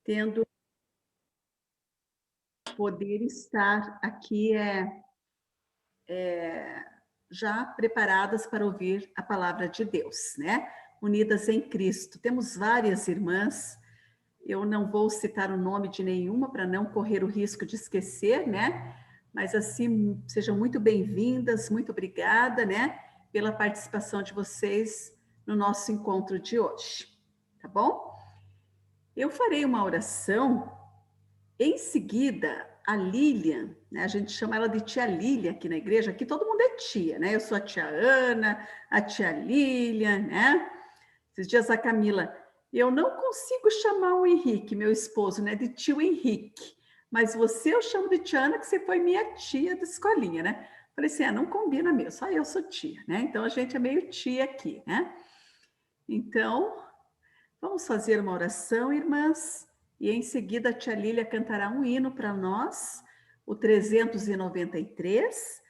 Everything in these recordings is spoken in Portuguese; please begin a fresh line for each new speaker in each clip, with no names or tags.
tendo poder estar aqui já preparadas para ouvir a palavra de Deus, né? Unidas em Cristo. Temos várias irmãs, eu não vou citar o nome de nenhuma para não correr o risco de esquecer, né? Mas assim, sejam muito bem-vindas, muito obrigada, né? Pela participação de vocês no nosso encontro de hoje, tá bom? Eu farei uma oração, em seguida, a Lilian, né? A gente chama ela de tia Lilian aqui na igreja, aqui todo mundo é tia, né? Eu sou a tia Ana, a tia Lilian, né? Esses dias a Camila, eu não consigo chamar o Henrique, meu esposo, né, de tio Henrique, mas você eu chamo de tia Ana, que você foi minha tia da escolinha, né? Falei assim, não combina mesmo, só eu sou tia, né? Então a gente é meio tia aqui, né? Então, vamos fazer uma oração, irmãs, e em seguida a tia Lília cantará um hino para nós, o 393.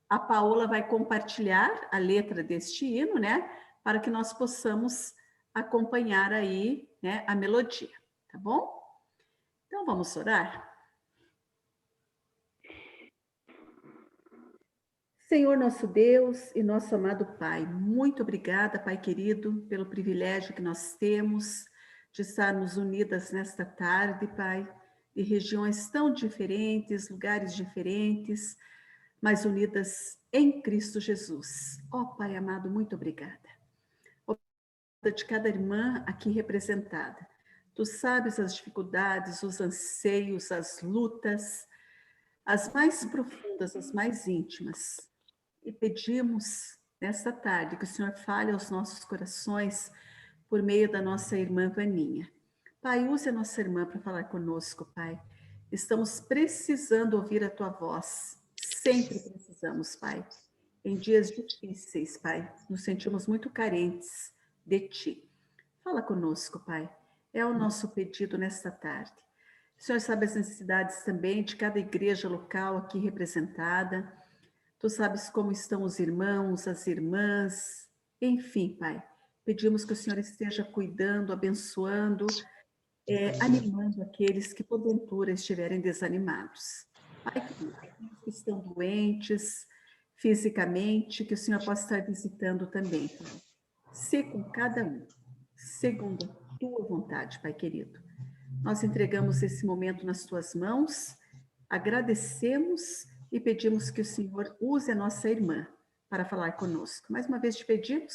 A Paola vai compartilhar a letra deste hino, né, para que nós possamos acompanhar aí, né, a melodia, tá bom? Então vamos orar? Senhor nosso Deus e nosso amado Pai, muito obrigada, Pai querido, pelo privilégio que nós temos de estarmos unidas nesta tarde, Pai, de regiões tão diferentes, lugares diferentes, mas unidas em Cristo Jesus. Ó Pai amado, muito obrigada. Obrigada de cada irmã aqui representada. Tu sabes as dificuldades, os anseios, as lutas, as mais profundas, as mais íntimas. E pedimos nesta tarde que o Senhor fale aos nossos corações por meio da nossa irmã Vaninha. Pai, use a nossa irmã para falar conosco, Pai. Estamos precisando ouvir a tua voz. Sempre precisamos, Pai. Em dias difíceis, Pai, nos sentimos muito carentes de ti. Fala conosco, Pai. É o nosso pedido nesta tarde. O Senhor sabe as necessidades também de cada igreja local aqui representada. Tu sabes como estão os irmãos, as irmãs, enfim, Pai. Pedimos que o Senhor esteja cuidando, abençoando, animando aqueles que porventura estiverem desanimados. Pai querido, aqueles que estão doentes fisicamente, que o Senhor possa estar visitando também, Pai. Sê com cada um, segundo a tua vontade, Pai querido. Nós entregamos esse momento nas tuas mãos, agradecemos e pedimos que o Senhor use a nossa irmã para falar conosco. Mais uma vez te pedimos,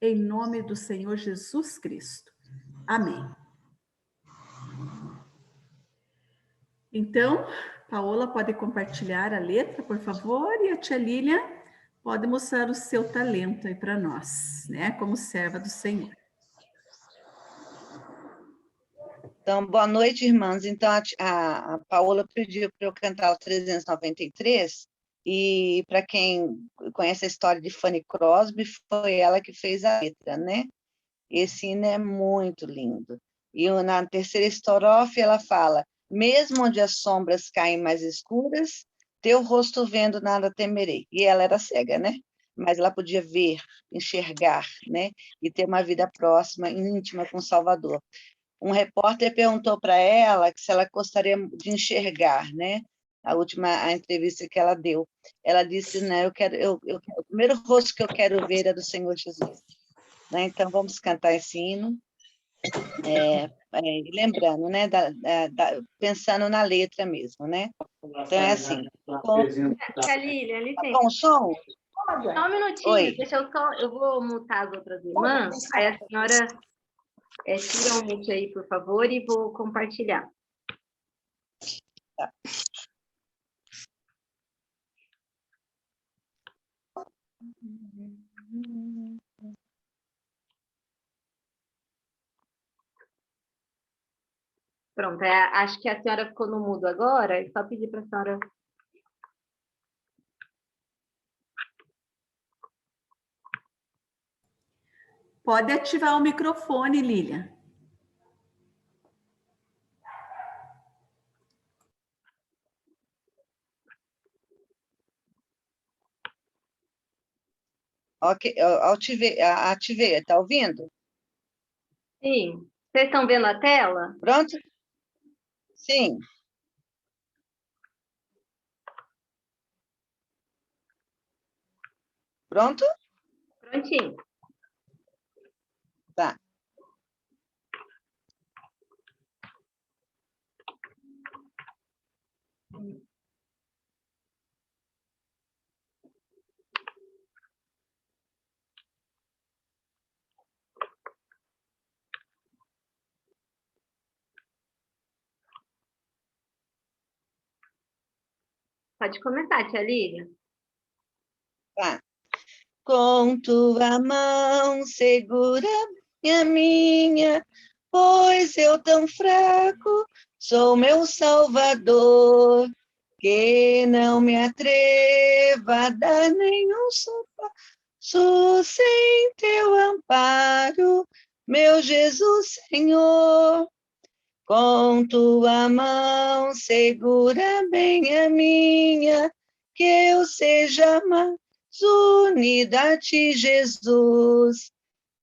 em nome do Senhor Jesus Cristo. Amém. Então, Paola pode compartilhar a letra, por favor, e a tia Lilian pode mostrar o seu talento aí para nós, né, como serva do Senhor.
Então, boa noite, irmãs. Então, a Paola pediu para eu cantar o 393, e para quem conhece a história de Fanny Crosby, foi ela que fez a letra, né? Esse hino é muito lindo. E na terceira estrofe ela fala: mesmo onde as sombras caem mais escuras, teu rosto vendo nada temerei. E ela era cega, né? Mas ela podia ver, enxergar, né? E ter uma vida próxima, íntima com o Salvador. Um repórter perguntou para ela se ela gostaria de enxergar, né? A entrevista que ela deu. Ela disse, né, o primeiro rosto que eu quero ver é do Senhor Jesus. Né? Então, vamos cantar esse hino, lembrando, né, pensando na letra mesmo, né? Então, é assim.
Tia Lília,
Tá bom o som?
só um minutinho,
Oi.
eu vou mutar as outras irmãs, aí a senhora tira um mute aí, por favor, e vou compartilhar.
Tá.
Pronto, acho que a senhora ficou no mudo agora, é só pedir para a senhora...
Pode ativar o microfone, Lilian.
Ok, ativei, tá ouvindo?
Sim. Vocês estão vendo a tela?
Pronto? Sim. Pronto?
Prontinho.
Tá.
Pode começar, tia Lília.
Tá. Com tua mão segura a minha, pois eu tão fraco sou meu Salvador, que não me atreva a dar nenhum passo sem teu amparo, meu Jesus Senhor. Com tua mão segura bem a minha, que eu seja mais unida a ti, Jesus,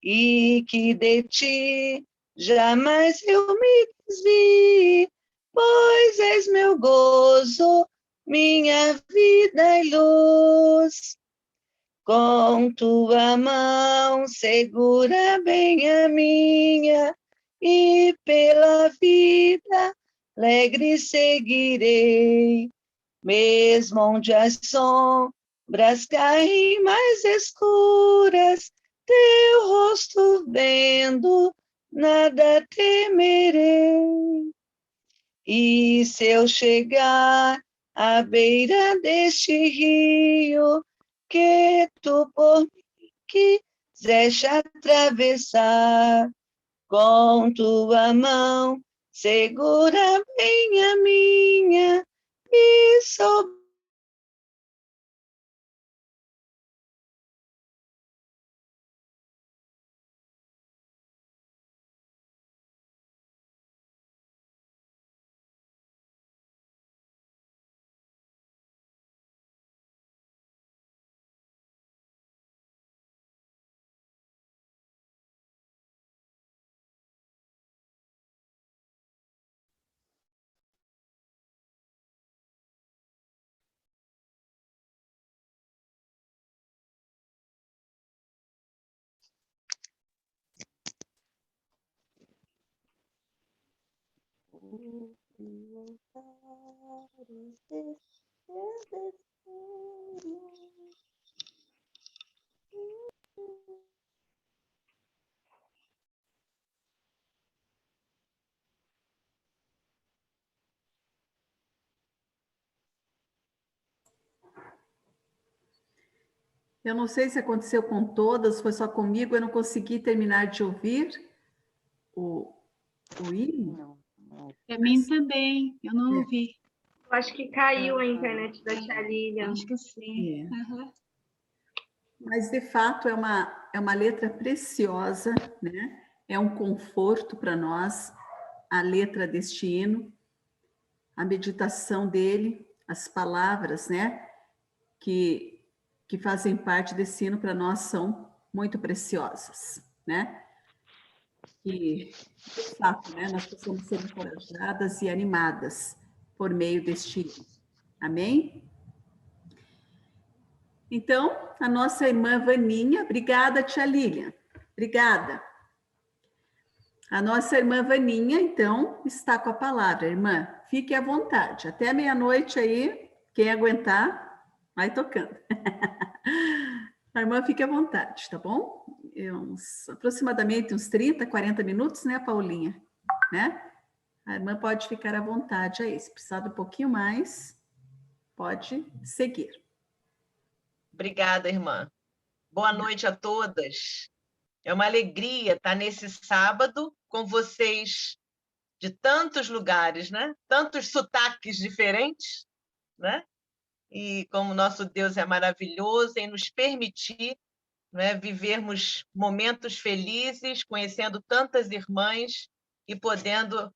e que de ti jamais eu me desvie, pois és meu gozo, minha vida e luz. Com tua mão segura bem a minha, e pela vida alegre seguirei, mesmo onde as sombras caem mais escuras, teu rosto vendo, nada temerei. E se eu chegar à beira deste rio, que tu por mim quiseste atravessar, com tua mão segura bem a minha, e sob
Eu não sei se aconteceu com todas, foi só comigo, eu não consegui terminar de ouvir o hino.
Para mim também, eu não ouvi.
Eu acho que caiu a internet da tia Lília.
Acho que sim.
É.
Uhum.
Mas, de fato, é uma letra preciosa, né? É um conforto para nós, a letra deste hino, a meditação dele, as palavras, né? Que fazem parte desse hino para nós são muito preciosas, né? E, de fato, né, nós possamos ser encorajadas e animadas por meio deste hino. Amém? Então, a nossa irmã Vaninha, obrigada, tia Lilian, obrigada. A nossa irmã Vaninha, então, está com a palavra. Irmã, fique à vontade. Até meia-noite aí, quem aguentar, vai tocando. A irmã fique à vontade, tá bom? Aproximadamente uns 30, 40 minutos, né, Paulinha? Né? A irmã pode ficar à vontade aí. Se precisar de um pouquinho mais, pode seguir.
Obrigada, irmã. Boa noite a todas. É uma alegria estar nesse sábado com vocês de tantos lugares, né? Tantos sotaques diferentes, né? E como nosso Deus é maravilhoso em nos permitir, né, vivermos momentos felizes, conhecendo tantas irmãs e podendo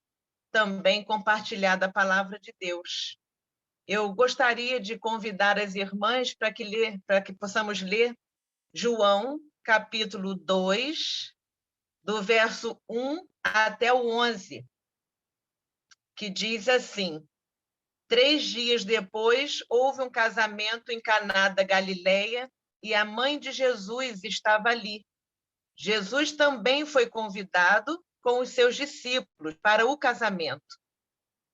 também compartilhar da palavra de Deus. Eu gostaria de convidar as irmãs para que possamos ler João, capítulo 2, do verso 1 até o 11, que diz assim: 3 dias depois, houve um casamento em Caná da Galileia e a mãe de Jesus estava ali. Jesus também foi convidado com os seus discípulos para o casamento.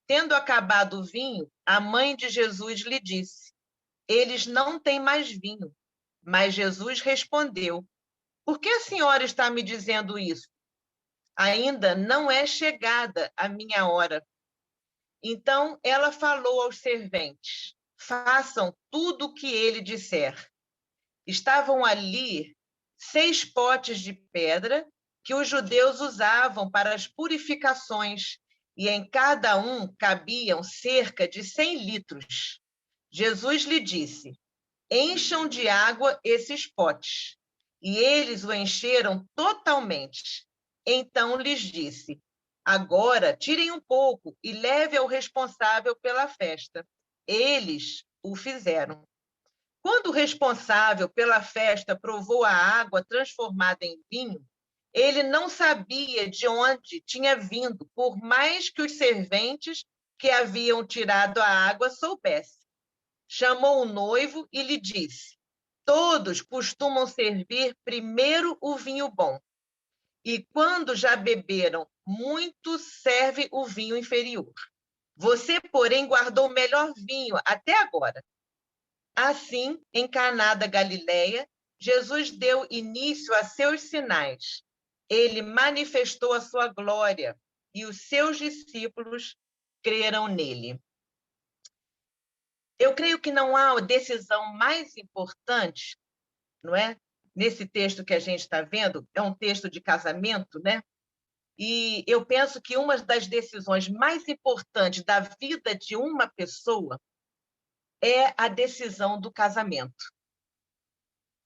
Tendo acabado o vinho, a mãe de Jesus lhe disse: eles não têm mais vinho. Mas Jesus respondeu: por que a senhora está me dizendo isso? Ainda não é chegada a minha hora. Então ela falou aos serventes: façam tudo o que ele disser. Estavam ali 6 potes de pedra que os judeus usavam para as purificações, e em cada um cabiam cerca de 100 litros. Jesus lhe disse: encham de água esses potes. E eles o encheram totalmente. Então lhes disse: agora tirem um pouco e leve ao responsável pela festa. Eles o fizeram. Quando o responsável pela festa provou a água transformada em vinho, ele não sabia de onde tinha vindo, por mais que os serventes que haviam tirado a água soubessem. Chamou o noivo e lhe disse: todos costumam servir primeiro o vinho bom, e quando já beberam muito, serve o vinho inferior. Você, porém, guardou o melhor vinho até agora. Assim, em Caná da Galileia, Jesus deu início a seus sinais. Ele manifestou a sua glória e os seus discípulos creram nele. Eu creio que não há decisão mais importante, não é? Nesse texto que a gente está vendo, é um texto de casamento, né? E eu penso que uma das decisões mais importantes da vida de uma pessoa é a decisão do casamento.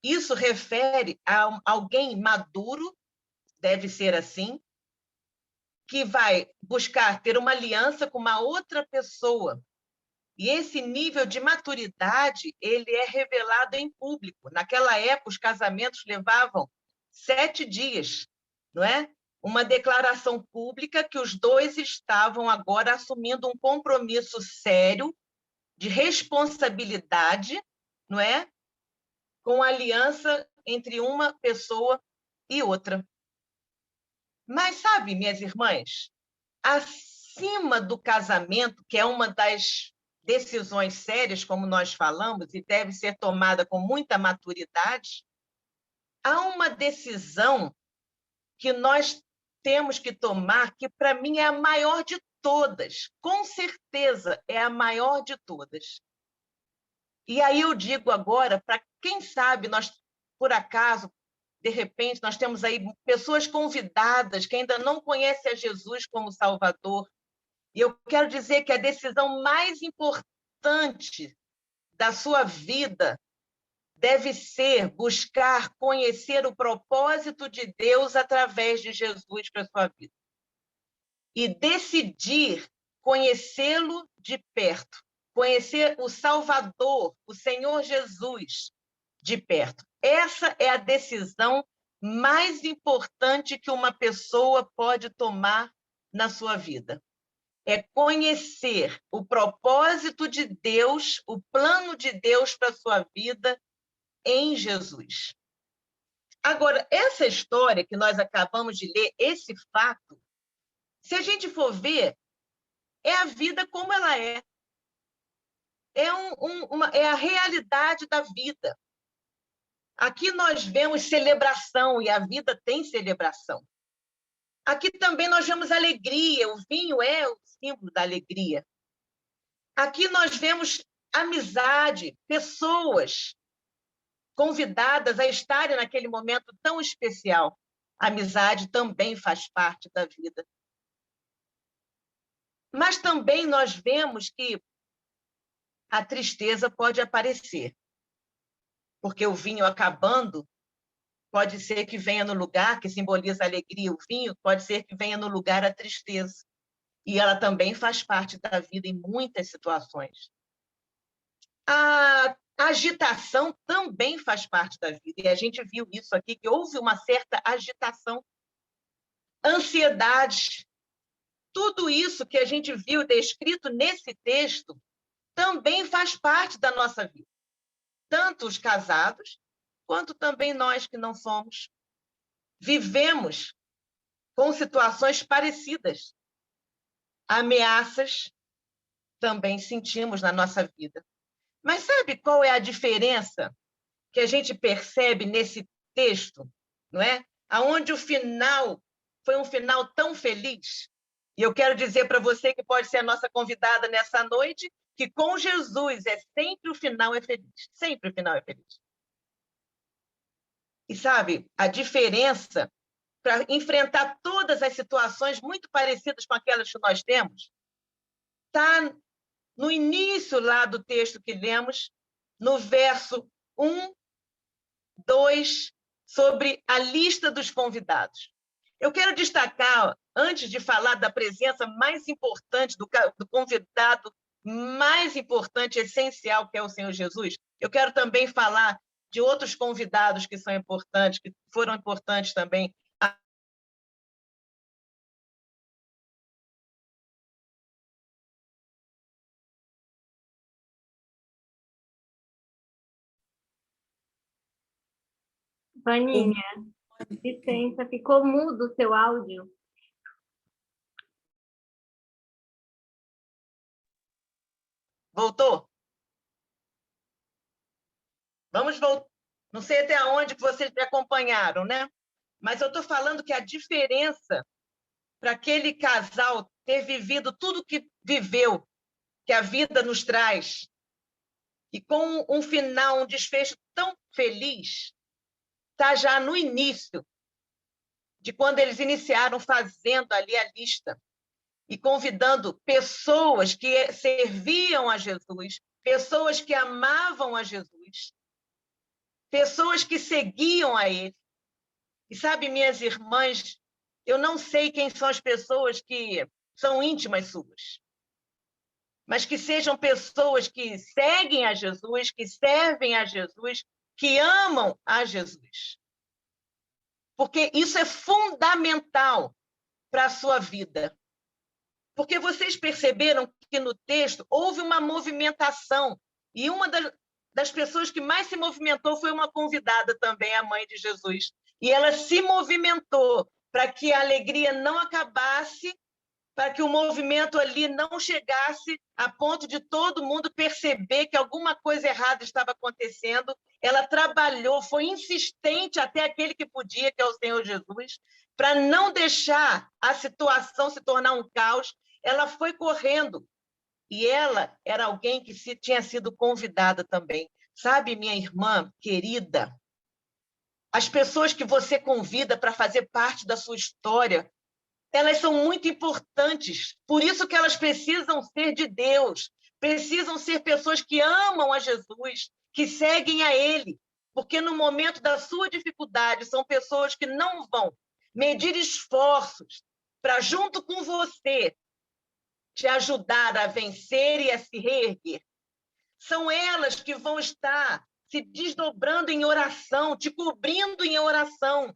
Isso refere a alguém maduro, deve ser assim, que vai buscar ter uma aliança com uma outra pessoa. E esse nível de maturidade, ele é revelado em público. Naquela época, os casamentos levavam 7 dias, não é? Uma declaração pública que os dois estavam agora assumindo um compromisso sério de responsabilidade, não é? Com aliança entre uma pessoa e outra. Mas, sabe, minhas irmãs, acima do casamento, que é uma das decisões sérias, como nós falamos, e deve ser tomada com muita maturidade, há uma decisão que nós temos que tomar, que para mim é a maior de todas, com certeza é a maior de todas. E aí eu digo agora, para quem sabe, nós, por acaso, de repente, nós temos aí pessoas convidadas que ainda não conhecem a Jesus como Salvador. E eu quero dizer que a decisão mais importante da sua vida deve ser buscar conhecer o propósito de Deus através de Jesus para a sua vida. E decidir conhecê-lo de perto, conhecer o Salvador, o Senhor Jesus, de perto. Essa é a decisão mais importante que uma pessoa pode tomar na sua vida. É conhecer o propósito de Deus, o plano de Deus para a sua vida em Jesus. Agora, essa história que nós acabamos de ler, esse fato, se a gente for ver, é a vida como ela é. É a realidade da vida. Aqui nós vemos celebração, e a vida tem celebração. Aqui também nós vemos alegria, o vinho é o símbolo da alegria. Aqui nós vemos amizade, pessoas convidadas a estarem naquele momento tão especial. A amizade também faz parte da vida. Mas também nós vemos que a tristeza pode aparecer, porque o vinho acabando, pode ser que venha no lugar que simboliza a alegria, o vinho, pode ser que venha no lugar a tristeza. E ela também faz parte da vida em muitas situações. A agitação também faz parte da vida, e a gente viu isso aqui, que houve uma certa agitação, ansiedade, tudo isso que a gente viu descrito nesse texto também faz parte da nossa vida. Tanto os casados, quanto também nós que não somos. Vivemos com situações parecidas. Ameaças também sentimos na nossa vida. Mas sabe qual é a diferença que a gente percebe nesse texto, não é? Aonde o final foi um final tão feliz. E eu quero dizer para você que pode ser a nossa convidada nessa noite, que com Jesus sempre o final é feliz. Sempre o final é feliz. E sabe, a diferença para enfrentar todas as situações muito parecidas com aquelas que nós temos, está no início lá do texto que lemos, no verso 1, 2, sobre a lista dos convidados. Eu quero destacar, antes de falar da presença mais importante, do convidado mais importante, essencial, que é o Senhor Jesus, eu quero também falar de outros convidados que são importantes, que foram importantes também.
Vaninha, licença, ficou mudo o seu áudio.
Voltou? Vamos voltar. Não sei até onde que vocês me acompanharam, né? Mas eu estou falando que a diferença para aquele casal ter vivido tudo que viveu, que a vida nos traz, e com um final, um desfecho tão feliz, está já no início de quando eles iniciaram fazendo ali a lista e convidando pessoas que serviam a Jesus, pessoas que amavam a Jesus, pessoas que seguiam a ele. E sabe, minhas irmãs, eu não sei quem são as pessoas que são íntimas suas, mas que sejam pessoas que seguem a Jesus, que servem a Jesus, que amam a Jesus. Porque isso é fundamental para a sua vida. Porque vocês perceberam que no texto houve uma movimentação, e uma das pessoas que mais se movimentou foi uma convidada também, a mãe de Jesus. E ela se movimentou para que a alegria não acabasse, para que o movimento ali não chegasse a ponto de todo mundo perceber que alguma coisa errada estava acontecendo. Ela trabalhou, foi insistente até aquele que podia, que é o Senhor Jesus, para não deixar a situação se tornar um caos. Ela foi correndo. E ela era alguém que tinha sido convidada também. Sabe, minha irmã querida, as pessoas que você convida para fazer parte da sua história, elas são muito importantes. Por isso que elas precisam ser de Deus, precisam ser pessoas que amam a Jesus, que seguem a Ele. Porque no momento da sua dificuldade, são pessoas que não vão medir esforços para, junto com você, te ajudar a vencer e a se reerguer. São elas que vão estar se desdobrando em oração, te cobrindo em oração.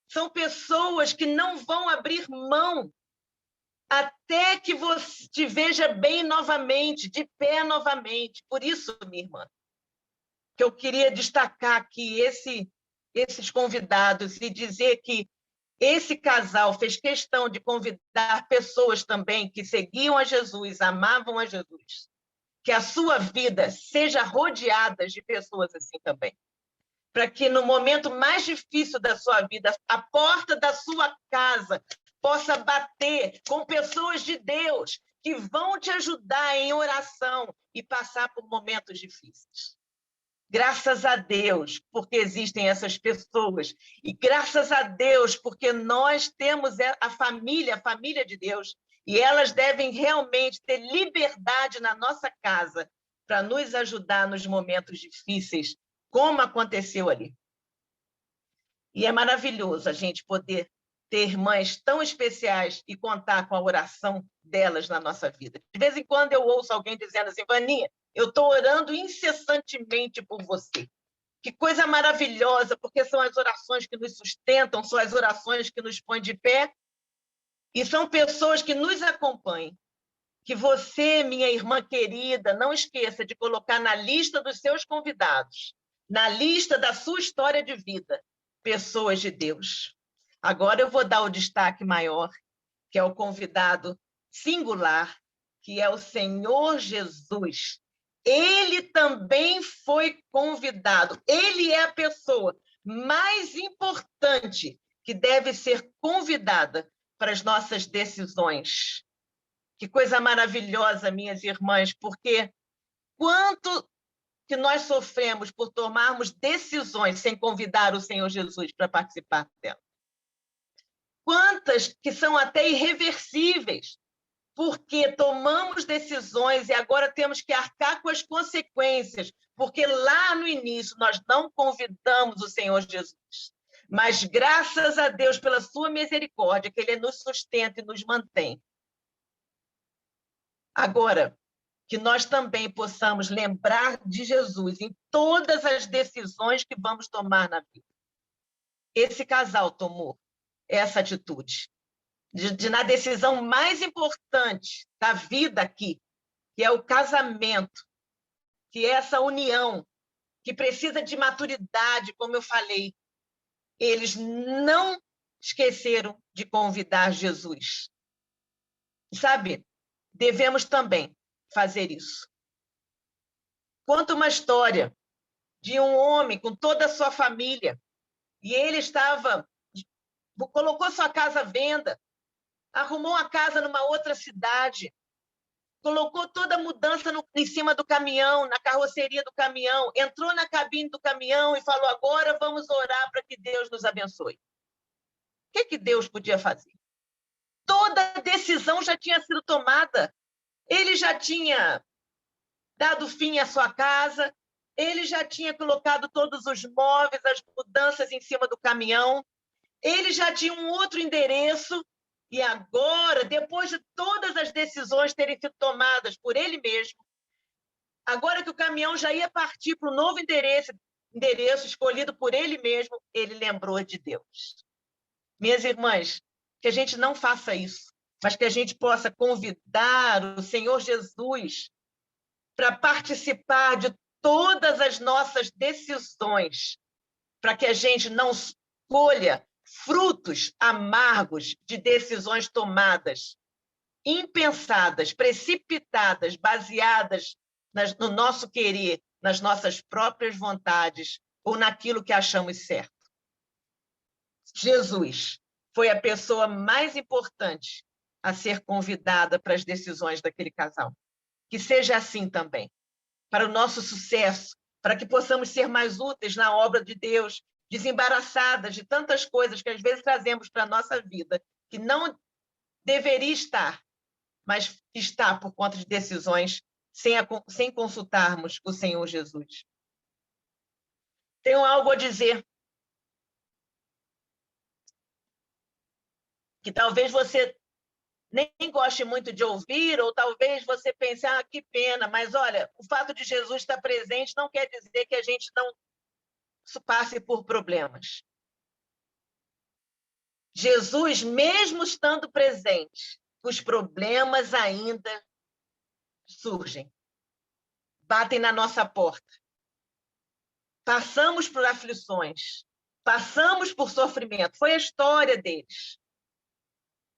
São pessoas que não vão abrir mão até que você te veja bem novamente, de pé novamente. Por isso, minha irmã, que eu queria destacar aqui esses convidados e dizer que esse casal fez questão de convidar pessoas também que seguiam a Jesus, amavam a Jesus. Que a sua vida seja rodeada de pessoas assim também. Para que no momento mais difícil da sua vida, a porta da sua casa possa bater com pessoas de Deus que vão te ajudar em oração e passar por momentos difíceis. Graças a Deus, porque existem essas pessoas. E graças a Deus, porque nós temos a família de Deus, e elas devem realmente ter liberdade na nossa casa para nos ajudar nos momentos difíceis, como aconteceu ali. E é maravilhoso a gente poder ter mães tão especiais e contar com a oração delas na nossa vida. De vez em quando eu ouço alguém dizendo assim, Vaninha, eu estou orando incessantemente por você. Que coisa maravilhosa, porque são as orações que nos sustentam, são as orações que nos põem de pé. E são pessoas que nos acompanham. Que você, minha irmã querida, não esqueça de colocar na lista dos seus convidados, na lista da sua história de vida, pessoas de Deus. Agora eu vou dar o destaque maior, que é o convidado singular, que é o Senhor Jesus. Ele também foi convidado. Ele é a pessoa mais importante que deve ser convidada para as nossas decisões. Que coisa maravilhosa, minhas irmãs, porque quanto que nós sofremos por tomarmos decisões sem convidar o Senhor Jesus para participar dela. Quantas que são até irreversíveis, porque tomamos decisões e agora temos que arcar com as consequências, porque lá no início nós não convidamos o Senhor Jesus. Mas graças a Deus pela sua misericórdia, que Ele nos sustenta e nos mantém. Agora, que nós também possamos lembrar de Jesus em todas as decisões que vamos tomar na vida. Esse casal tomou essa atitude, na decisão mais importante da vida aqui, que é o casamento, que é essa união, que precisa de maturidade, como eu falei. Eles não esqueceram de convidar Jesus. Sabe, devemos também fazer isso. Conta uma história de um homem com toda a sua família, e ele colocou sua casa à venda, arrumou uma casa numa outra cidade, colocou toda a mudança em cima do caminhão, na carroceria do caminhão, entrou na cabine do caminhão e falou: agora vamos orar para que Deus nos abençoe. O que Deus podia fazer? Toda a decisão já tinha sido tomada. Ele já tinha dado fim à sua casa, ele já tinha colocado todos os móveis, as mudanças em cima do caminhão, ele já tinha um outro endereço, e agora, depois de todas as decisões terem sido tomadas por ele mesmo, agora que o caminhão já ia partir para o novo endereço escolhido por ele mesmo, ele lembrou de Deus. Minhas irmãs, que a gente não faça isso, mas que a gente possa convidar o Senhor Jesus para participar de todas as nossas decisões, para que a gente não colha frutos amargos de decisões tomadas, impensadas, precipitadas, baseadas no nosso querer, nas nossas próprias vontades ou naquilo que achamos certo. Jesus foi a pessoa mais importante a ser convidada para as decisões daquele casal. Que seja assim também, para o nosso sucesso, para que possamos ser mais úteis na obra de Deus, desembaraçadas de tantas coisas que às vezes trazemos para a nossa vida, que não deveria estar, mas está por conta de decisões sem consultarmos o Senhor Jesus. Tenho algo a dizer, que talvez você nem goste muito de ouvir, ou talvez você pense: que pena, mas olha, o fato de Jesus estar presente não quer dizer que a gente não passe por problemas. Jesus, mesmo estando presente, os problemas ainda surgem, batem na nossa porta. Passamos por aflições, passamos por sofrimento, foi a história deles.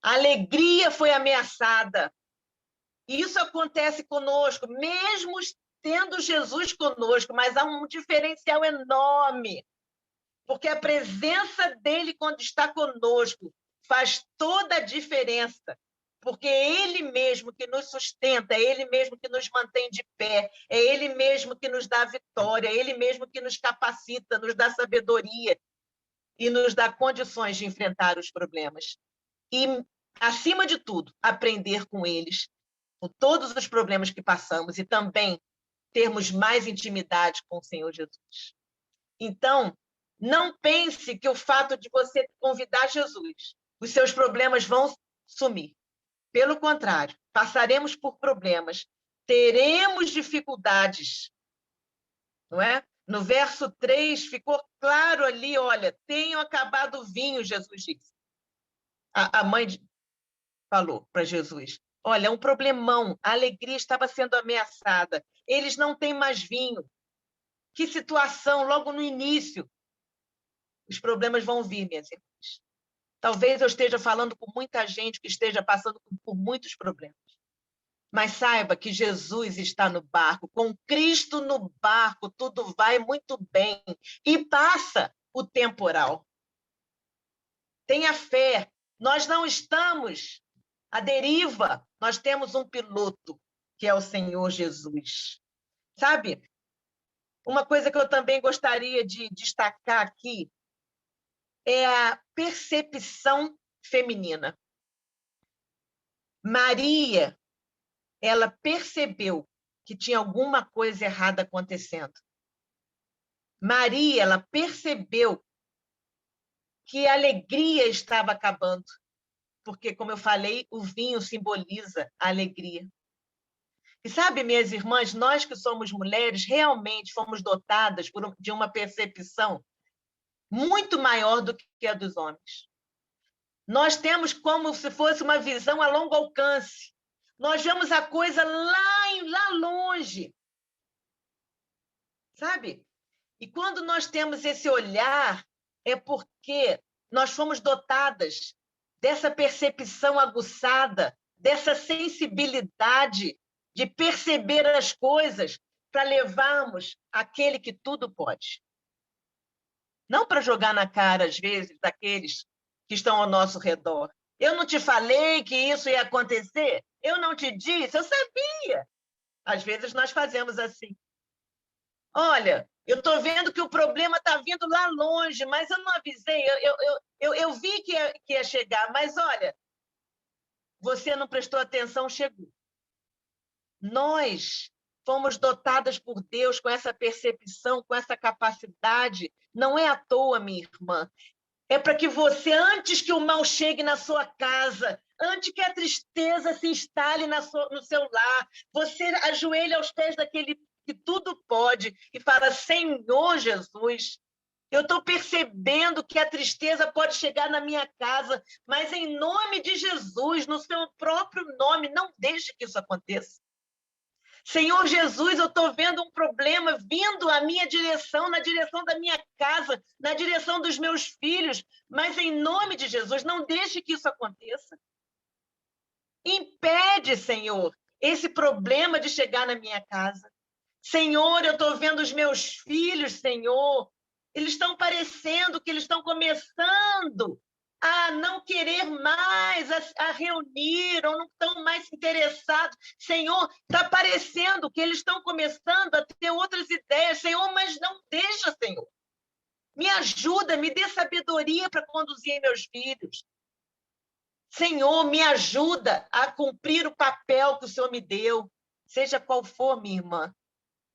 A alegria foi ameaçada. E isso acontece conosco, mesmo tendo Jesus conosco, mas há um diferencial enorme, porque a presença dele quando está conosco faz toda a diferença, porque é ele mesmo que nos sustenta, é ele mesmo que nos mantém de pé, é ele mesmo que nos dá vitória, é ele mesmo que nos capacita, nos dá sabedoria e nos dá condições de enfrentar os problemas. E, acima de tudo, aprender com eles, com todos os problemas que passamos, e também termos mais intimidade com o Senhor Jesus. Então, não pense que o fato de você convidar Jesus, os seus problemas vão sumir. Pelo contrário, passaremos por problemas, teremos dificuldades, não é? No verso 3, ficou claro ali, olha, tenho acabado o vinho, Jesus disse. A mãe falou para Jesus: olha, é um problemão, a alegria estava sendo ameaçada, eles não têm mais vinho. Que situação, logo no início. Os problemas vão vir, minhas irmãs. Talvez eu esteja falando com muita gente que esteja passando por muitos problemas. Mas saiba que Jesus está no barco, com Cristo no barco, tudo vai muito bem. E passa o temporal. Tenha fé, nós não estamos à deriva, nós temos um piloto, que é o Senhor Jesus. Sabe? Uma coisa que eu também gostaria de destacar aqui é a percepção feminina. Maria, ela percebeu que tinha alguma coisa errada acontecendo. Maria, ela percebeu que a alegria estava acabando, porque, como eu falei, o vinho simboliza a alegria. E sabe, minhas irmãs, nós que somos mulheres, realmente fomos dotadas de uma percepção muito maior do que a dos homens. Nós temos como se fosse uma visão a longo alcance. Nós vemos a coisa lá longe. Sabe? E quando nós temos esse olhar, é porque nós fomos dotadas dessa percepção aguçada, dessa sensibilidade de perceber as coisas para levarmos aquele que tudo pode. Não para jogar na cara, às vezes, daqueles que estão ao nosso redor. Eu não te falei que isso ia acontecer? Eu não te disse? Eu sabia. Às vezes nós fazemos assim. Olha, eu estou vendo que o problema está vindo lá longe, mas eu não avisei. Eu vi que ia chegar, mas olha, você não prestou atenção, chegou. Nós fomos dotadas por Deus com essa percepção, com essa capacidade. Não é à toa, minha irmã. É para que você, antes que o mal chegue na sua casa, antes que a tristeza se instale no seu lar, você ajoelha aos pés daquele que tudo pode e fala: Senhor Jesus, eu estou percebendo que a tristeza pode chegar na minha casa, mas em nome de Jesus, no seu próprio nome, não deixe que isso aconteça. Senhor Jesus, eu estou vendo um problema vindo à minha direção, na direção da minha casa, na direção dos meus filhos, mas em nome de Jesus, não deixe que isso aconteça. Impede, Senhor, esse problema de chegar na minha casa. Senhor, eu estou vendo os meus filhos, Senhor, eles estão parecendo que eles estão começando a não querer mais, a reunir, ou não estão mais interessados. Senhor, está parecendo que eles estão começando a ter outras ideias. Senhor, mas não deixa, Senhor. Me ajuda, me dê sabedoria para conduzir meus filhos. Senhor, me ajuda a cumprir o papel que o Senhor me deu, seja qual for, minha irmã,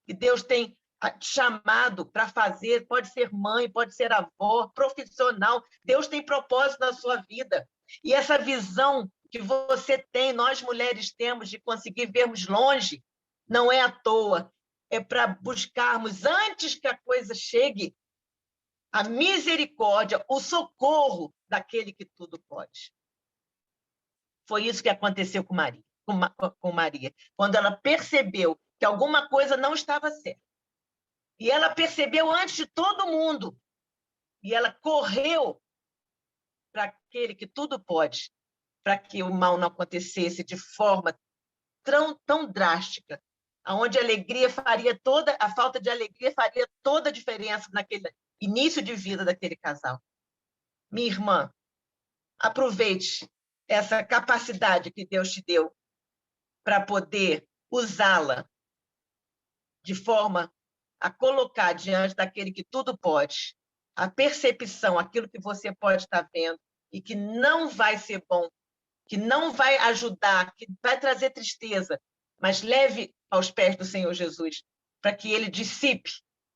que Deus tem chamado para fazer, pode ser mãe, pode ser avó, profissional, Deus tem propósito na sua vida. E essa visão que você tem, nós mulheres temos, de conseguir vermos longe, não é à toa, é para buscarmos, antes que a coisa chegue, a misericórdia, o socorro daquele que tudo pode. Foi isso que aconteceu com Maria, quando ela percebeu que alguma coisa não estava certa. E ela percebeu antes de todo mundo. E ela correu para aquele que tudo pode, para que o mal não acontecesse de forma tão drástica, onde a falta de alegria faria toda a diferença naquele início de vida daquele casal. Minha irmã, aproveite essa capacidade que Deus te deu para poder usá-la de forma a colocar diante daquele que tudo pode, a percepção, aquilo que você pode estar vendo e que não vai ser bom, que não vai ajudar, que vai trazer tristeza, mas leve aos pés do Senhor Jesus, para que ele dissipe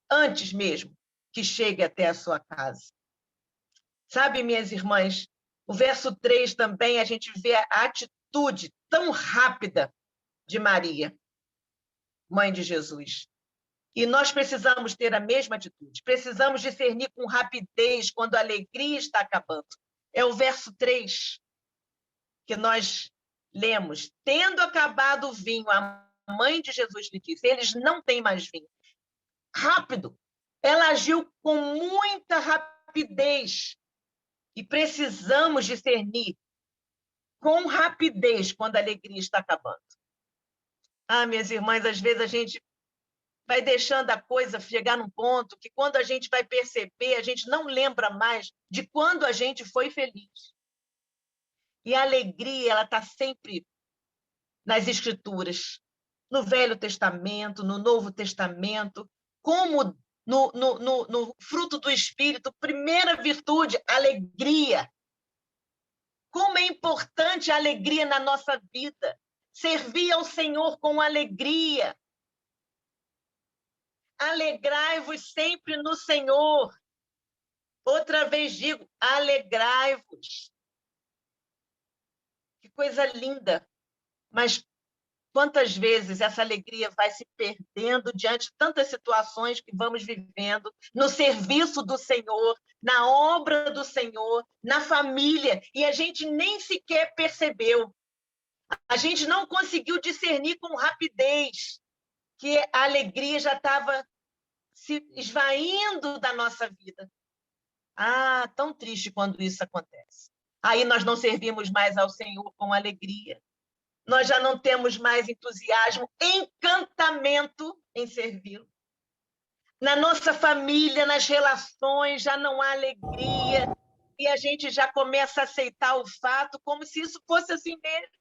antes mesmo que chegue até a sua casa. Sabe, minhas irmãs, o verso 3 também a gente vê a atitude tão rápida de Maria, mãe de Jesus. E nós precisamos ter a mesma atitude. Precisamos discernir com rapidez quando a alegria está acabando. É o verso 3. que nós lemos, tendo acabado o vinho, a mãe de Jesus lhe disse, eles não têm mais vinho. Rápido. Ela agiu com muita rapidez. E precisamos discernir com rapidez quando a alegria está acabando. Minhas irmãs, às vezes a gente vai deixando a coisa chegar num ponto que quando a gente vai perceber, a gente não lembra mais de quando a gente foi feliz. E a alegria, ela está sempre nas Escrituras, no Velho Testamento, no Novo Testamento, como no fruto do Espírito, primeira virtude, alegria. Como é importante a alegria na nossa vida. Servir ao Senhor com alegria. Alegrai-vos sempre no Senhor. Outra vez digo, alegrai-vos. Que coisa linda. Mas quantas vezes essa alegria vai se perdendo diante de tantas situações que vamos vivendo, no serviço do Senhor, na obra do Senhor, na família, e a gente nem sequer percebeu. A gente não conseguiu discernir com rapidez que a alegria já estava se esvaindo da nossa vida. Tão triste quando isso acontece. Aí nós não servimos mais ao Senhor com alegria. Nós já não temos mais entusiasmo, encantamento em servi-lo. Na nossa família, nas relações, já não há alegria. E a gente já começa a aceitar o fato como se isso fosse assim mesmo.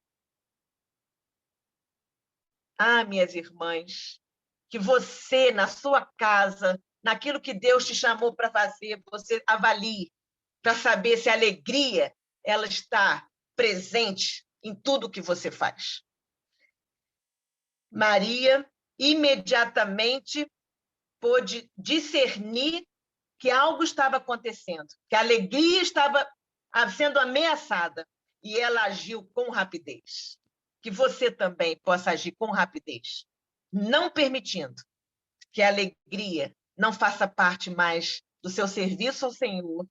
Minhas irmãs, que você, na sua casa, naquilo que Deus te chamou para fazer, você avalie para saber se a alegria ela está presente em tudo que você faz. Maria imediatamente pôde discernir que algo estava acontecendo, que a alegria estava sendo ameaçada, e ela agiu com rapidez. Que você também possa agir com rapidez, não permitindo que a alegria não faça parte mais do seu serviço ao Senhor,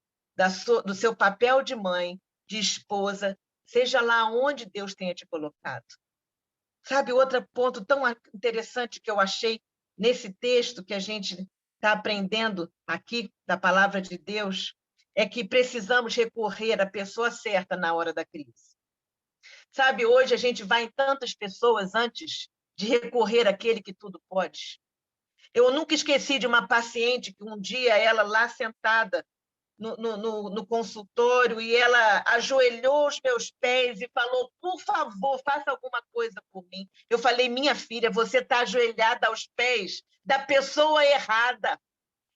do seu papel de mãe, de esposa, seja lá onde Deus tenha te colocado. Sabe, outro ponto tão interessante que eu achei nesse texto que a gente está aprendendo aqui da palavra de Deus, é que precisamos recorrer à pessoa certa na hora da crise. Sabe, hoje a gente vai em tantas pessoas antes de recorrer àquele que tudo pode. Eu nunca esqueci de uma paciente que um dia, ela lá sentada no consultório, e ela ajoelhou os meus pés e falou, por favor, faça alguma coisa por mim. Eu falei, minha filha, você está ajoelhada aos pés da pessoa errada,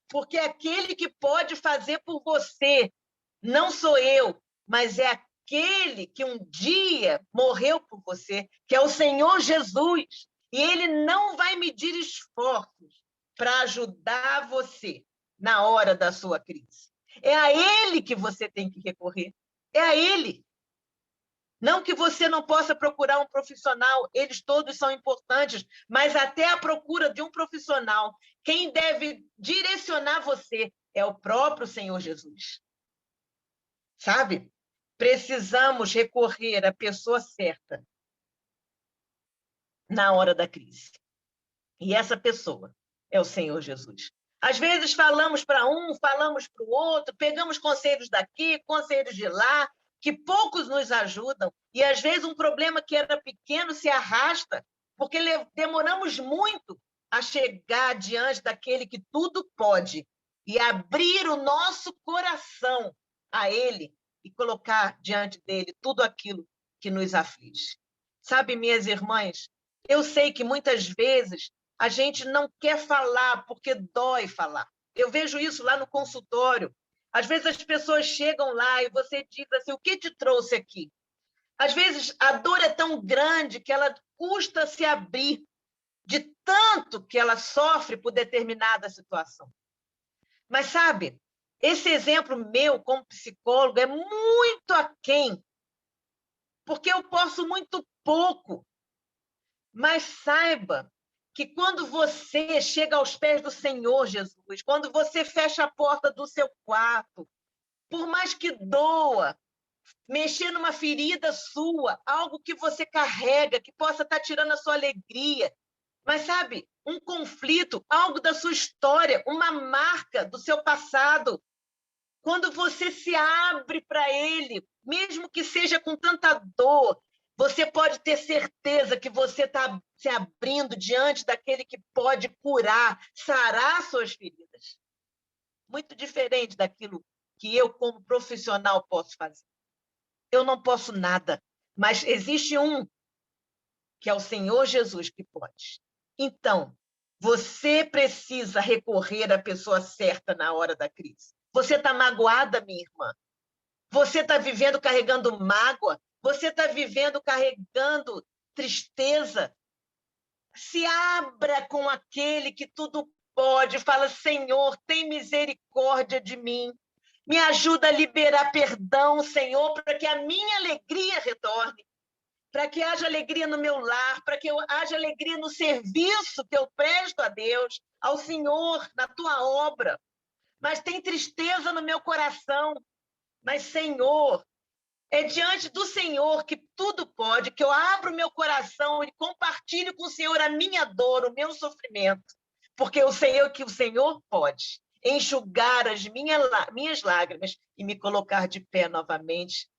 porque aquele que pode fazer por você não sou eu, mas é aquele que um dia morreu por você, que é o Senhor Jesus, e ele não vai medir esforços para ajudar você na hora da sua crise. É a ele que você tem que recorrer, é a ele. Não que você não possa procurar um profissional, eles todos são importantes, mas até a procura de um profissional, quem deve direcionar você é o próprio Senhor Jesus. Sabe? Precisamos recorrer à pessoa certa na hora da crise. E essa pessoa é o Senhor Jesus. Às vezes falamos para um, falamos para o outro, pegamos conselhos daqui, conselhos de lá, que poucos nos ajudam, e às vezes um problema que era pequeno se arrasta, porque demoramos muito a chegar diante daquele que tudo pode e abrir o nosso coração a ele e colocar diante dele tudo aquilo que nos aflige. Sabe, minhas irmãs, eu sei que muitas vezes a gente não quer falar porque dói falar. Eu vejo isso lá no consultório. Às vezes as pessoas chegam lá e você diz assim, o que te trouxe aqui? Às vezes a dor é tão grande que ela custa se abrir de tanto que ela sofre por determinada situação. Mas, sabe, esse exemplo meu como psicólogo é muito aquém, porque eu posso muito pouco. Mas saiba que quando você chega aos pés do Senhor Jesus, quando você fecha a porta do seu quarto, por mais que doa, mexer numa ferida sua, algo que você carrega, que possa estar tirando a sua alegria. Mas, sabe, um conflito, algo da sua história, uma marca do seu passado. Quando você se abre para ele, mesmo que seja com tanta dor, você pode ter certeza que você está se abrindo diante daquele que pode curar, sarar suas feridas. Muito diferente daquilo que eu, como profissional, posso fazer. Eu não posso nada, mas existe um, que é o Senhor Jesus, que pode. Então, você precisa recorrer à pessoa certa na hora da crise. Você está magoada, minha irmã? Você está vivendo carregando mágoa? Você está vivendo carregando tristeza? Se abra com aquele que tudo pode. Fala, Senhor, tem misericórdia de mim. Me ajuda a liberar perdão, Senhor, para que a minha alegria retorne. Para que haja alegria no meu lar, para que haja alegria no serviço que eu presto a Deus, ao Senhor, na tua obra. Mas tem tristeza no meu coração. Mas, Senhor, é diante do Senhor que tudo pode, que eu abro o meu coração e compartilho com o Senhor a minha dor, o meu sofrimento. Porque eu sei que o Senhor pode enxugar as minhas lágrimas e me colocar de pé novamente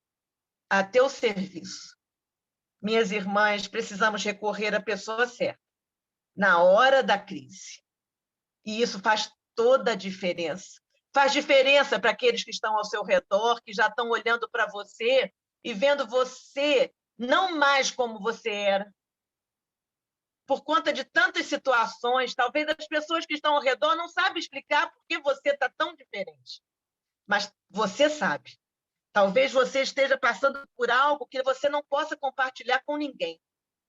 a teu serviço. Minhas irmãs, precisamos recorrer à pessoa certa, na hora da crise. E isso faz toda a diferença. Faz diferença para aqueles que estão ao seu redor, que já estão olhando para você e vendo você não mais como você era. Por conta de tantas situações, talvez as pessoas que estão ao redor não sabem explicar por que você está tão diferente. Mas você sabe. Talvez você esteja passando por algo que você não possa compartilhar com ninguém.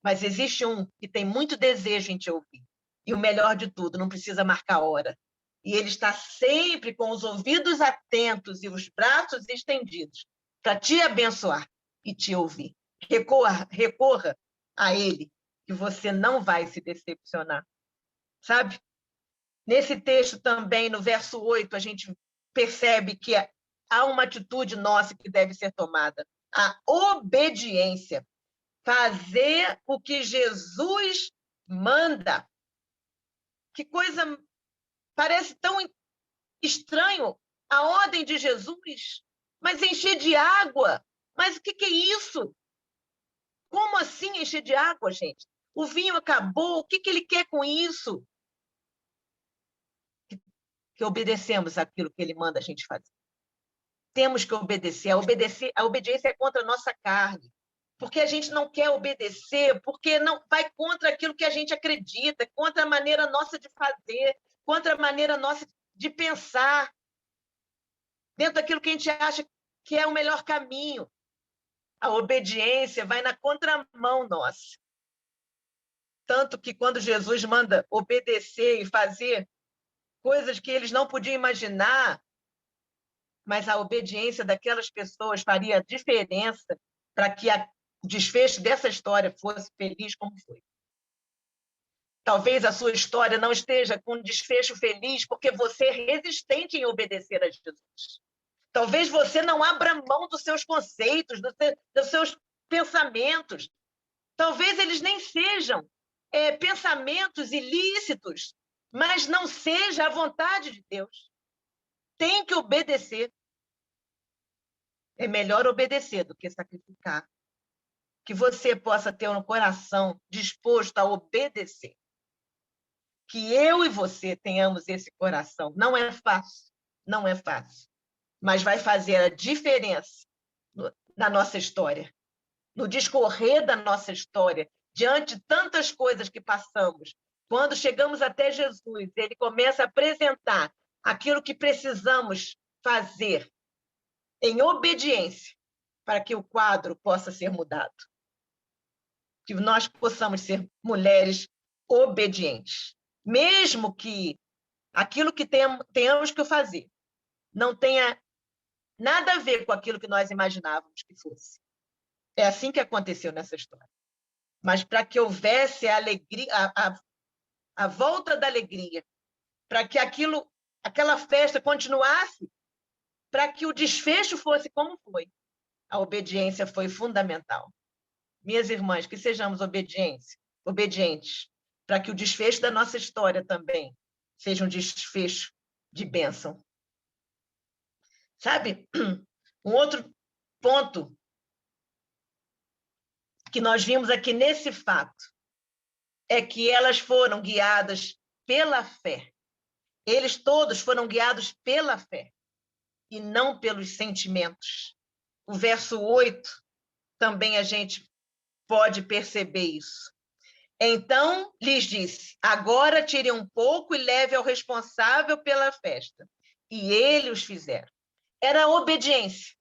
Mas existe um que tem muito desejo em te ouvir. E o melhor de tudo, não precisa marcar hora. E ele está sempre com os ouvidos atentos e os braços estendidos para te abençoar e te ouvir. Recorra a ele, que você não vai se decepcionar. Sabe? Nesse texto também, no verso 8, a gente percebe que há uma atitude nossa que deve ser tomada. A obediência. Fazer o que Jesus manda. Que coisa parece tão estranho a ordem de Jesus, mas encher de água. Mas o que é isso? Como assim encher de água, gente? O vinho acabou, o que ele quer com isso? Que obedecemos aquilo que ele manda a gente fazer. Temos que obedecer. A obediência é contra a nossa carne. Porque a gente não quer obedecer, porque não vai contra aquilo que a gente acredita, contra a maneira nossa de fazer, contra a maneira nossa de pensar, dentro daquilo que a gente acha que é o melhor caminho. A obediência vai na contramão nossa. Tanto que quando Jesus manda obedecer e fazer coisas que eles não podiam imaginar, mas a obediência daquelas pessoas faria diferença para que o desfecho dessa história fosse feliz como foi. Talvez a sua história não esteja com um desfecho feliz porque você é resistente em obedecer a Jesus. Talvez você não abra mão dos seus conceitos, dos seus pensamentos. Talvez eles nem sejam pensamentos ilícitos, mas não seja a vontade de Deus. Tem que obedecer. É melhor obedecer do que sacrificar. Que você possa ter um coração disposto a obedecer. Que eu e você tenhamos esse coração. Não é fácil, não é fácil. Mas vai fazer a diferença na nossa história. No discorrer da nossa história, diante de tantas coisas que passamos. Quando chegamos até Jesus, ele começa a apresentar aquilo que precisamos fazer em obediência para que o quadro possa ser mudado. Que nós possamos ser mulheres obedientes. Mesmo que aquilo que tenhamos que fazer não tenha nada a ver com aquilo que nós imaginávamos que fosse. É assim que aconteceu nessa história. Mas para que houvesse a alegria, a volta da alegria, para que aquela festa continuasse, para que o desfecho fosse como foi, a obediência foi fundamental. Minhas irmãs, que sejamos obedientes, para que o desfecho da nossa história também seja um desfecho de bênção. Sabe, um outro ponto que nós vimos aqui nesse fato é que elas foram guiadas pela fé. Eles todos foram guiados pela fé e não pelos sentimentos. O verso 8 também a gente pode perceber isso. Então lhes disse: agora tire um pouco e leve ao responsável pela festa. E ele os fizeram. Era obediência,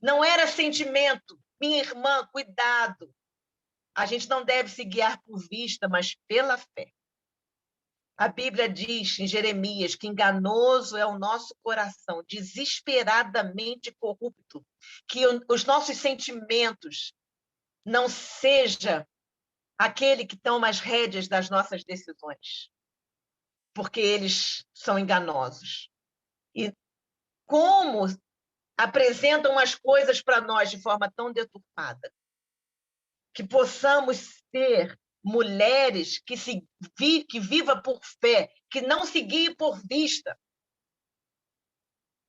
não era sentimento. Minha irmã, cuidado. A gente não deve se guiar por vista, mas pela fé. A Bíblia diz em Jeremias que enganoso é o nosso coração, desesperadamente corrupto, que os nossos sentimentos não seja aquele que toma as rédeas das nossas decisões, porque eles são enganosos. E como apresentam as coisas para nós de forma tão deturpada, que possamos ser mulheres que viva por fé, que não se guie por vista.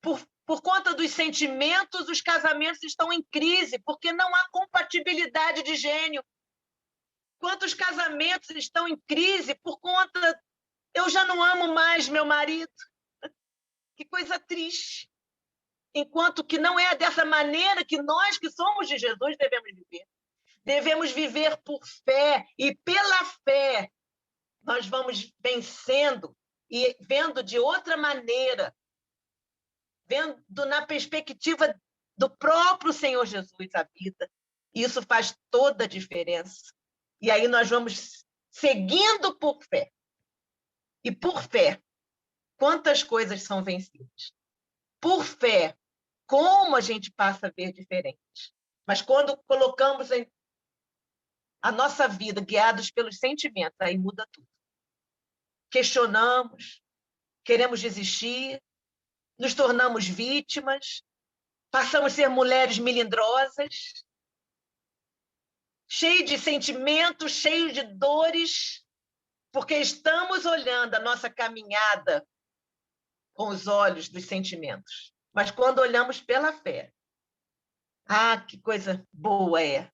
Por conta dos sentimentos, os casamentos estão em crise, porque não há compatibilidade de gênio. Quantos casamentos estão em crise por conta... Eu já não amo mais meu marido. Que coisa triste. Enquanto que não é dessa maneira que nós, que somos de Jesus, devemos viver. Devemos viver por fé, e pela fé nós vamos vencendo e vendo de outra maneira, vendo na perspectiva do próprio Senhor Jesus a vida. Isso faz toda a diferença. E aí nós vamos seguindo por fé. E por fé, quantas coisas são vencidas? Por fé, como a gente passa a ver diferente. Mas quando colocamos a nossa vida guiados pelos sentimentos, aí muda tudo. Questionamos, queremos desistir, nos tornamos vítimas, passamos a ser mulheres melindrosas, cheios de sentimentos, cheios de dores, porque estamos olhando a nossa caminhada com os olhos dos sentimentos. Mas quando olhamos pela fé, que coisa boa é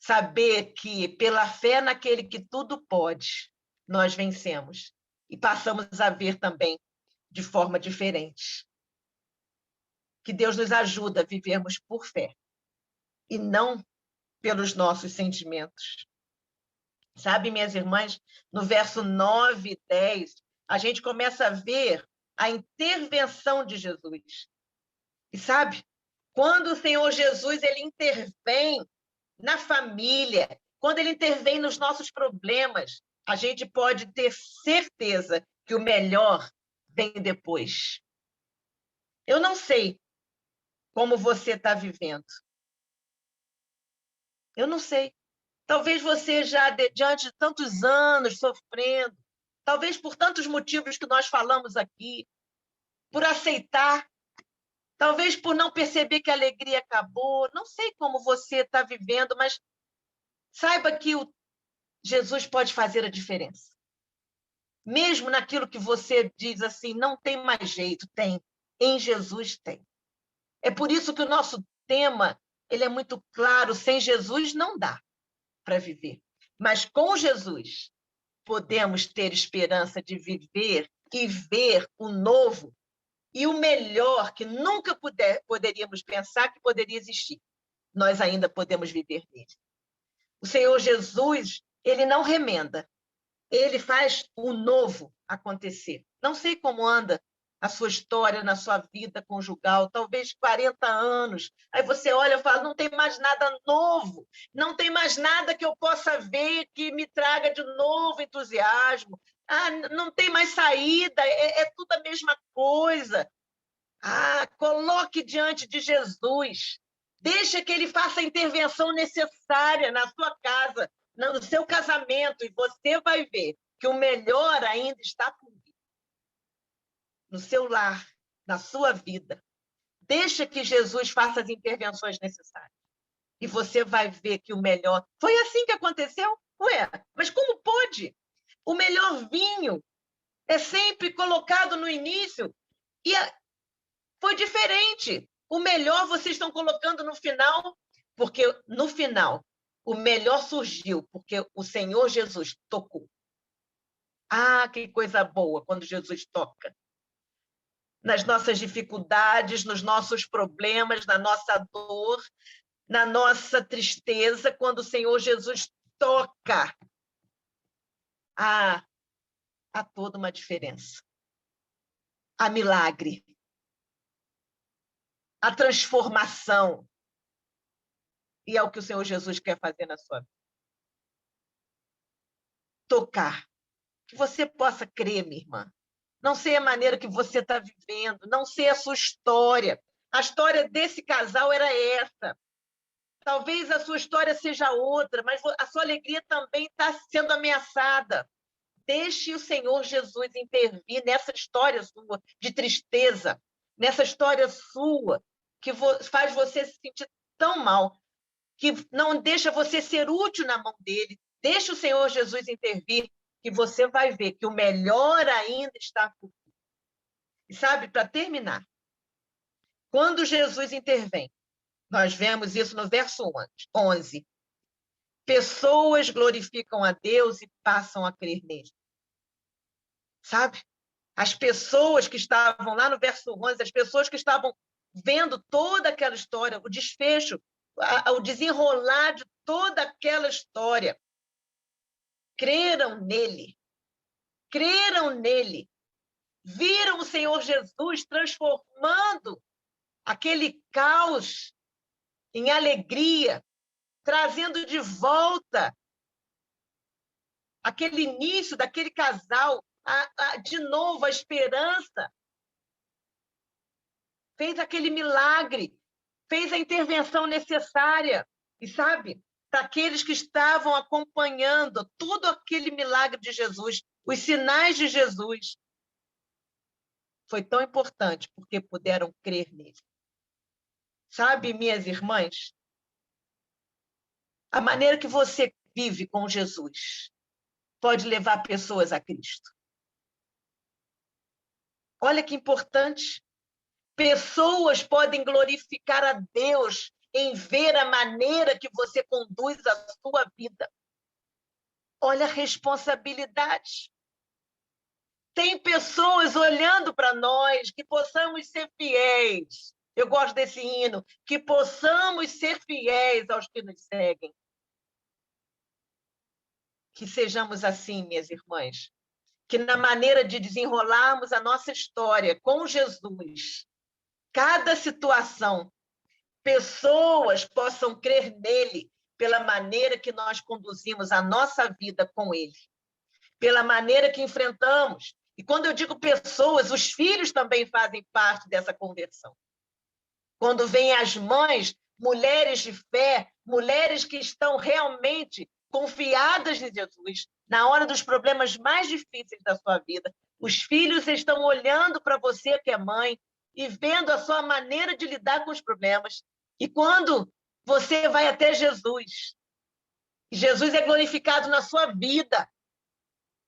saber que, pela fé naquele que tudo pode, nós vencemos e passamos a ver também de forma diferente. Que Deus nos ajude a vivermos por fé e não pelos nossos sentimentos. Sabe, minhas irmãs, no verso 9 e 10, a gente começa a ver a intervenção de Jesus. E sabe, quando o Senhor Jesus ele intervém na família, quando ele intervém nos nossos problemas, a gente pode ter certeza que o melhor vem depois. Eu não sei como você está vivendo. Eu não sei. Talvez você já, diante de tantos anos sofrendo, talvez por tantos motivos que nós falamos aqui, por aceitar, talvez por não perceber que a alegria acabou, não sei como você está vivendo, mas saiba que Jesus pode fazer a diferença. Mesmo naquilo que você diz assim, não tem mais jeito, tem. Em Jesus tem. É por isso que o nosso tema ele é muito claro, sem Jesus não dá para viver. Mas com Jesus podemos ter esperança de viver e ver o novo e o melhor que nunca poderíamos pensar que poderia existir. Nós ainda podemos viver nele. O Senhor Jesus, ele não remenda, ele faz o novo acontecer. Não sei como anda a sua história na sua vida conjugal, talvez 40 anos. Aí você olha e fala, não tem mais nada novo, não tem mais nada que eu possa ver que me traga de novo entusiasmo. Não tem mais saída, é tudo a mesma coisa. Coloque diante de Jesus. Deixa que ele faça a intervenção necessária na sua casa, no seu casamento, e você vai ver que o melhor ainda está por vir. No seu lar, na sua vida. Deixa que Jesus faça as intervenções necessárias. e você vai ver que o melhor... Foi assim que aconteceu? Ué, mas como pode? O melhor vinho é sempre colocado no início e foi diferente. O melhor vocês estão colocando no final, porque no final o melhor surgiu, porque o Senhor Jesus tocou. Ah, que coisa boa quando Jesus toca. Nas nossas dificuldades, nos nossos problemas, na nossa dor, na nossa tristeza, quando o Senhor Jesus toca. Ah, há toda uma diferença. Há milagre. Há transformação. E é o que o Senhor Jesus quer fazer na sua vida. Tocar. Que você possa crer, minha irmã. Não sei a maneira que você está vivendo, não sei a sua história. A história desse casal era essa. Talvez a sua história seja outra, mas a sua alegria também está sendo ameaçada. Deixe o Senhor Jesus intervir nessa história sua de tristeza, nessa história sua que faz você se sentir tão mal, que não deixa você ser útil na mão dele. Deixe o Senhor Jesus intervir, que você vai ver que o melhor ainda está por vir. E sabe, para terminar, quando Jesus intervém, nós vemos isso no verso 11. Pessoas glorificam a Deus e passam a crer nele. Sabe? As pessoas que estavam lá no verso 11, as pessoas que estavam vendo toda aquela história, o desfecho, o desenrolar de toda aquela história, creram nele, viram o Senhor Jesus transformando aquele caos em alegria, trazendo de volta aquele início daquele casal, de novo a esperança. Fez aquele milagre, fez a intervenção necessária. E sabe, para aqueles que estavam acompanhando todo aquele milagre de Jesus, os sinais de Jesus, foi tão importante porque puderam crer nele. Sabe, minhas irmãs, a maneira que você vive com Jesus pode levar pessoas a Cristo. Olha que importante. Pessoas podem glorificar a Deus em ver a maneira que você conduz a sua vida. Olha a responsabilidade. Tem pessoas olhando para nós, que possamos ser fiéis. Eu gosto desse hino, que possamos ser fiéis aos que nos seguem. Que sejamos assim, minhas irmãs. Que na maneira de desenrolarmos a nossa história com Jesus, cada situação, pessoas possam crer nele pela maneira que nós conduzimos a nossa vida com ele, pela maneira que enfrentamos. E quando eu digo pessoas, os filhos também fazem parte dessa conversão. Quando vêm as mães, mulheres de fé, mulheres que estão realmente confiadas em Jesus, na hora dos problemas mais difíceis da sua vida, os filhos estão olhando para você que é mãe e vendo a sua maneira de lidar com os problemas. E quando você vai até Jesus, e Jesus é glorificado na sua vida,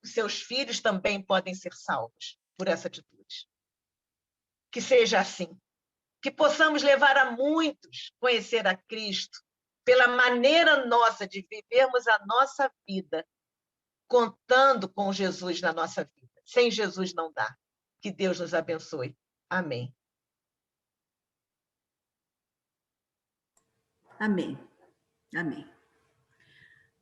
os seus filhos também podem ser salvos por essa atitude. Que seja assim. Que possamos levar a muitos a conhecer a Cristo pela maneira nossa de vivermos a nossa vida, contando com Jesus na nossa vida. Sem Jesus não dá. Que Deus nos abençoe. Amém.
Amém. Amém.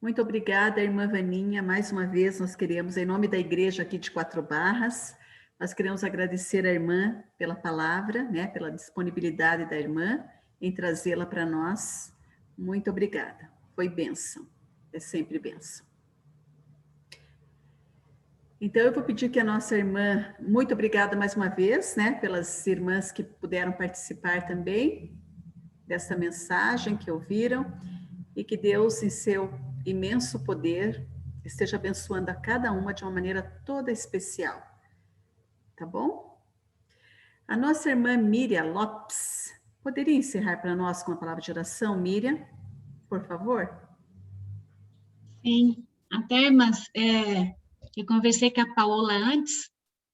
Muito obrigada, irmã Vaninha. Mais uma vez, nós queremos, em nome da igreja aqui de Quatro Barras, nós queremos agradecer a irmã pela palavra, né, pela disponibilidade da irmã em trazê-la para nós. Muito obrigada. Foi bênção. É sempre bênção. Então, eu vou pedir que a nossa irmã, muito obrigada mais uma vez, né, pelas irmãs que puderam participar também dessa mensagem que ouviram, e que Deus, em seu imenso poder, esteja abençoando a cada uma de uma maneira toda especial. Tá bom? A nossa irmã Miriam Lopes, poderia encerrar para nós com a palavra de oração, Miriam? por favor.
Sim, até, irmãs, eu conversei com a Paola antes,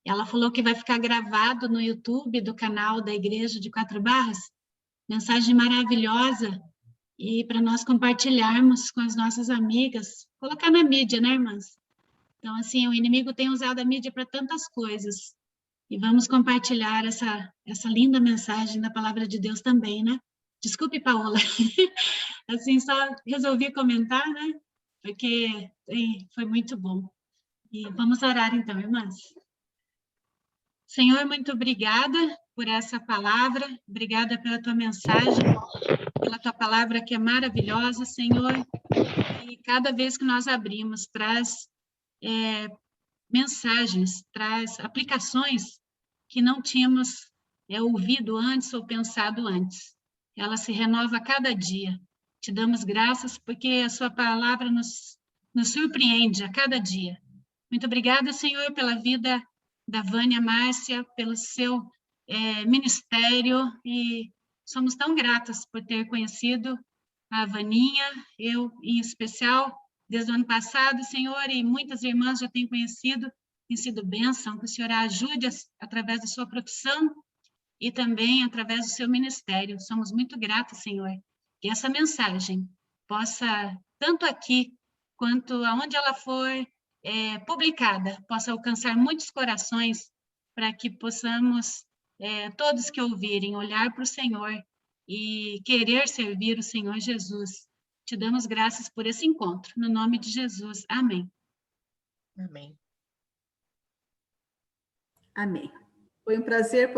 ela falou que vai ficar gravado no YouTube do canal da Igreja de Quatro Barras, mensagem maravilhosa, e para nós compartilharmos com as nossas amigas, colocar na mídia, né, irmãs? Então, assim, o inimigo tem usado a mídia para tantas coisas, e vamos compartilhar essa linda mensagem da palavra de Deus também, né? Desculpe, Paola, assim, só resolvi comentar, né? Porque foi muito bom. E vamos orar então, irmãs. Senhor, muito obrigada por essa palavra, obrigada pela tua mensagem, pela tua palavra que é maravilhosa, Senhor, e cada vez que nós abrimos, traz mensagens, traz aplicações que não tínhamos ouvido antes ou pensado antes. Ela se renova a cada dia. Te damos graças porque a sua palavra nos surpreende a cada dia. Muito obrigada, Senhor, pela vida da Vânia Márcia, pelo seu ministério, e somos tão gratas por ter conhecido a Vaninha, eu em especial, desde o ano passado, Senhor, e muitas irmãs já têm conhecido, tem sido bênção, que o Senhor a ajude através da sua profissão e também através do seu ministério. Somos muito gratos, Senhor, que essa mensagem possa, tanto aqui quanto aonde ela for publicada, possa alcançar muitos corações, para que possamos, todos que ouvirem, olhar para o Senhor e querer servir o Senhor Jesus. Te damos graças por esse encontro, no nome de Jesus. Amém.
Amém.
Amém. Foi um prazer